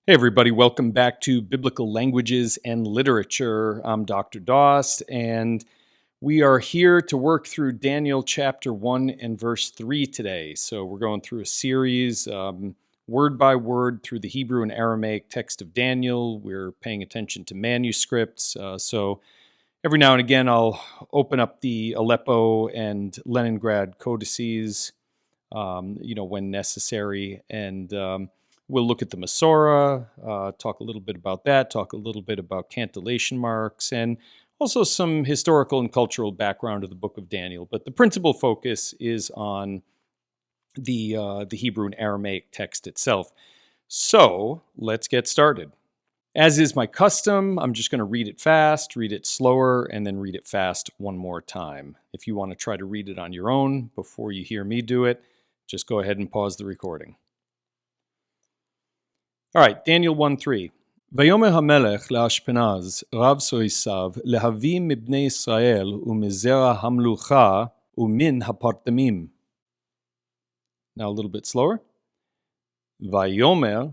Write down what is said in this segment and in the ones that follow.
Hey, everybody, welcome back to Biblical Languages and Literature. I'm Dr. Dost, and we are here to work through Daniel chapter 1 and verse 3 today. So, we're going through a series, word by word, through the Hebrew and Aramaic text of Daniel. We're paying attention to manuscripts. So, every now and again, I'll open up the Aleppo and Leningrad codices, when necessary, and we'll look at the Masorah, talk a little bit about that, talk a little bit about cantillation marks, and also some historical and cultural background of the book of Daniel. But the principal focus is on the Hebrew and Aramaic text itself. So let's get started. As is my custom, I'm just going to read it fast, read it slower, and then read it fast one more time. If you want to try to read it on your own before you hear me do it, just go ahead and pause the recording. All right, Daniel 1:3. ויאמר המלך לאשפנז רב סריסיו להביא מבני ישראל ומזרע המלוכה ומן הפרטמים. Now a little bit slower. ויאמר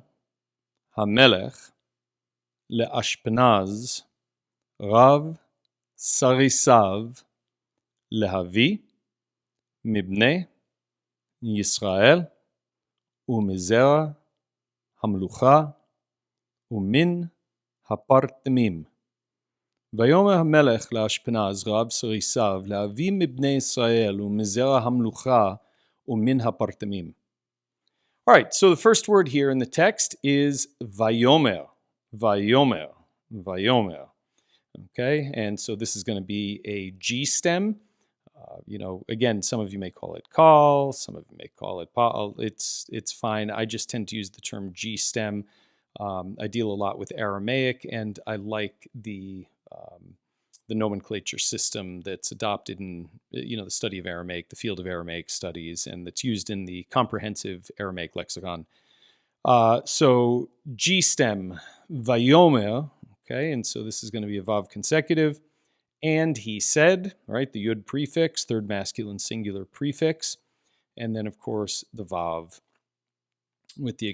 המלך לאשפנז רב סריסיו להביא מבני ישראל ומזרע המלוכה ומן הפרטמים. ויאמר המלך לאשפנז רב סריסיו להביא מבני ישראל ומזרע המלוכה ומן הפרטמים. All right, so the first word here in the text is vayomer, vayomer, vayomer. Okay, and so this is going to be a G stem. Again, some of you may call it call, some of you may call it pa'al. It's fine. I just tend to use the term G stem. I deal a lot with Aramaic, and I like the nomenclature system that's adopted in the study of Aramaic, the field of Aramaic studies, and that's used in the comprehensive Aramaic lexicon. So G stem, vayomer. Okay, and so this is going to be a vav consecutive. And he said, right, the yud prefix, third masculine singular prefix, and then, of course, the vav with the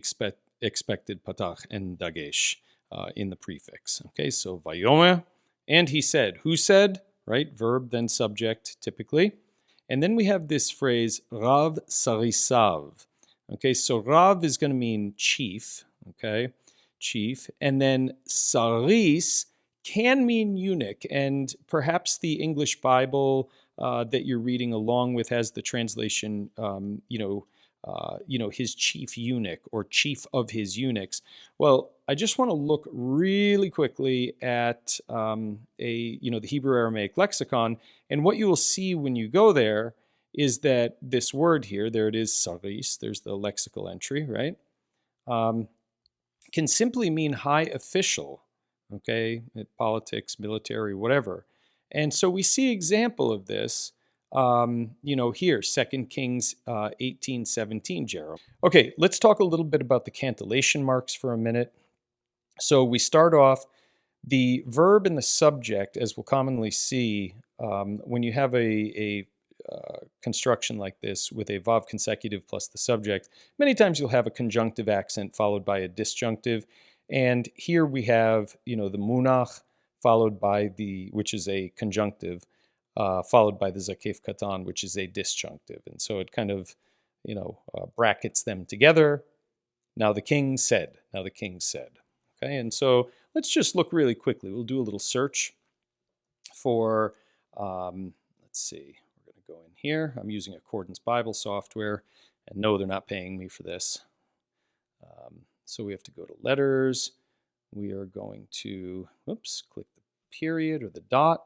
expected patach and dagesh in the prefix. Okay, so vayomer, and he said. Who said? Right, verb, then subject, typically. And then we have this phrase, rav sarisav. Okay, so rav is going to mean chief, okay, chief, and then saris can mean eunuch, and perhaps the English Bible that you're reading along with has the translation, his chief eunuch or chief of his eunuchs. Well, I just want to look really quickly at the Hebrew Aramaic lexicon, and what you will see when you go there is that this word here, there it is, saris, there's the lexical entry, right, can simply mean high official. Okay, politics, military, whatever. And so we see example of this, here, 2 Kings 18:17, Jerome. Okay, let's talk a little bit about the cantillation marks for a minute. So we start off the verb and the subject, as we'll commonly see when you have a construction like this with a vav consecutive plus the subject. Many times you'll have a conjunctive accent followed by a disjunctive. And here we have, the munach followed by which is a conjunctive, followed by the zakef katan, which is a disjunctive. And so it kind of, brackets them together. Now the king said, now the king said. Okay, and so let's just look really quickly. We'll do a little search for, let's see, we're going to go in here. I'm using Accordance Bible software, and no, they're not paying me for this. So we have to go to letters. We are going to, click the period or the dot,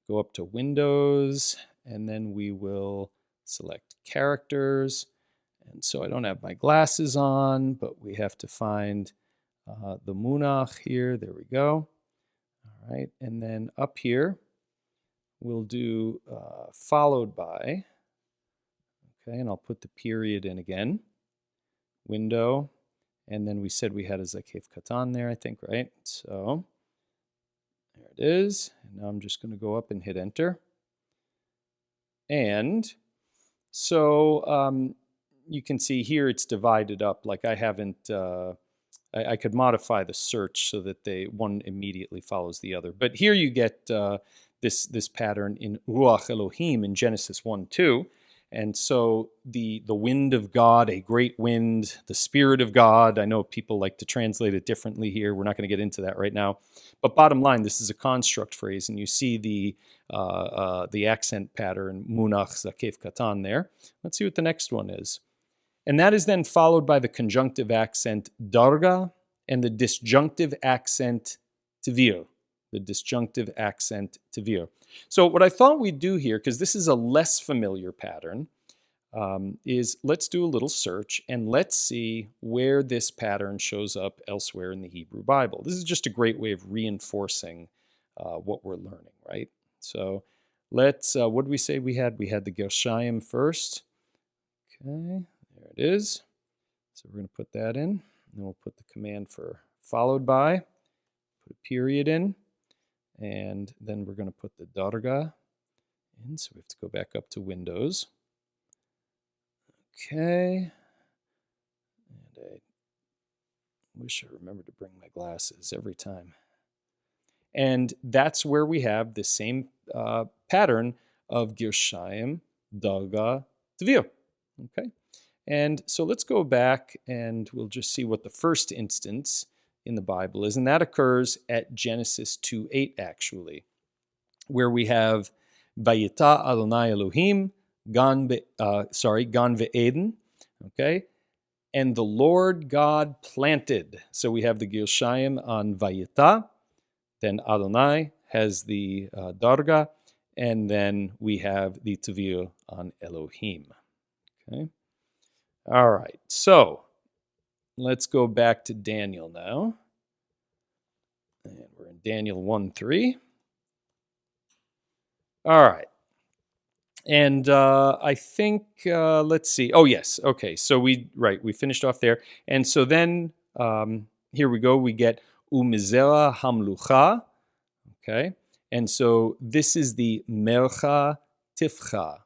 go up to Windows, and then we will select characters. And so I don't have my glasses on, but we have to find the munach here. There we go. All right, and then up here, we'll do followed by, okay, and I'll put the period in again, window. And then we said we had a zakef katan there, I think, right? So there it is. And now I'm just going to go up and hit enter. And so you can see here it's divided up. Like I haven't I could modify the search so that one immediately follows the other. But here you get this pattern in Ruach Elohim in Genesis 1:2. And so the wind of God, a great wind, the Spirit of God. I know people like to translate it differently here. We're not going to get into that right now. But bottom line, this is a construct phrase, and you see the accent pattern munach zakef katan there. Let's see what the next one is. And that is then followed by the conjunctive accent darga and the disjunctive accent tvir. The disjunctive accent tvir. So what I thought we'd do here, because this is a less familiar pattern, is let's do a little search and let's see where this pattern shows up elsewhere in the Hebrew Bible. This is just a great way of reinforcing what we're learning, right? So let's, what did we say we had? We had the Gershayim first. Okay. There it is. So we're going to put that in. And then we'll put the command for followed by, put a period in, and then we're going to put the darga in. So we have to go back up to Windows. Okay. And I wish I remembered to bring my glasses every time. And that's where we have the same pattern of Gershayim, darga, tvir. Okay. And so let's go back and we'll just see what the first instance in the Bible is. And that occurs at Genesis 2:8, actually, where we have Vayita Adonai Elohim, gan ve'eden, okay? And the Lord God planted. So we have the Gershayim on Vayita, then Adonai has the darga, and then we have the Tvir on Elohim, okay? All right, so let's go back to Daniel now. And we're in Daniel 1:3. All right. And I think, let's see. Oh, yes. Okay, so we finished off there. And so then, here we go. We get Umizera Hamlucha. Okay. And so this is the Mercha Tifcha,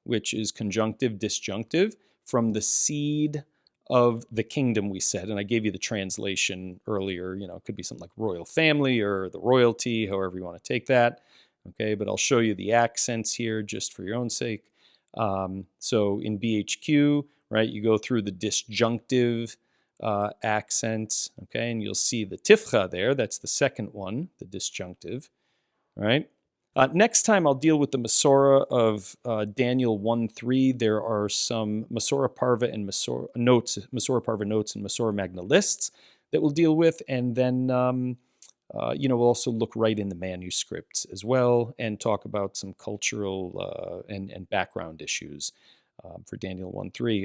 which is conjunctive, disjunctive, from the seed of the kingdom, we said. And I gave you the translation earlier. You know, it could be something like royal family or the royalty, however you want to take that. Okay, but I'll show you the accents here just for your own sake. So in BHQ, right, you go through the disjunctive accents, okay, and you'll see the tifcha there. That's the second one, the disjunctive, right? Next time I'll deal with the Masorah of Daniel 1:3. There are some Masorah Parva and Masorah Parva notes and Masorah Magna lists that we'll deal with, and then we'll also look right in the manuscripts as well and talk about some cultural and background issues for Daniel 1:3.